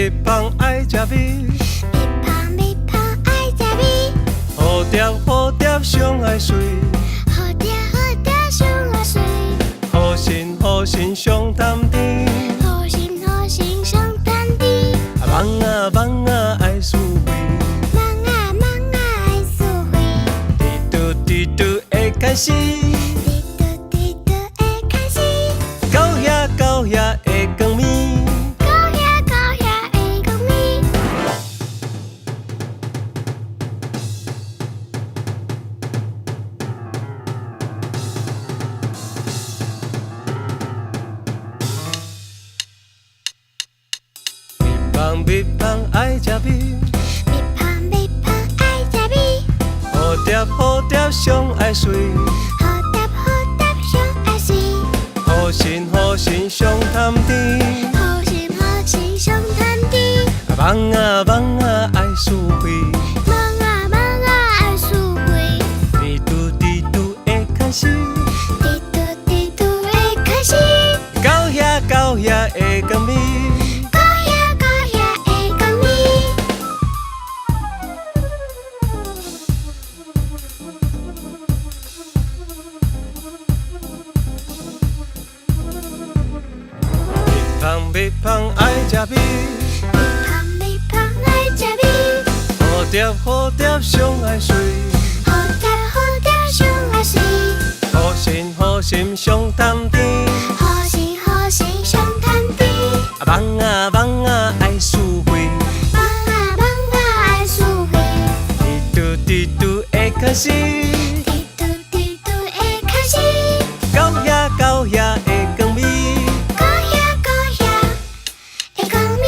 蜜芳爱食米，蜜芳爱食米，蝴蝶上爱水，蝴蝶上爱水，好心上谈甜，好心上谈甜，梦爱思慧，梦爱思慧，滴嘟会开始，滴嘟会开始，到遐会光暝。到遐会光暝。蜜芳爱食米，蜜芳爱食米，蝴蝶上爱水，蝴蝶上爱水，好心上谈甜，好心上谈甜，梦爱思慧，梦爱思慧，滴嘟会开始，滴嘟会开始，到遐会光暝。到遐会光暝。蜜芳爱食米，蜜芳爱食米，蝴蝶上爱水，蝴蝶上爱水，好心上谈甜，好心上谈甜，梦爱思慧，梦爱思慧，滴嘟会开始，滴嘟会开始，到遐会光暝。到遐会光暝。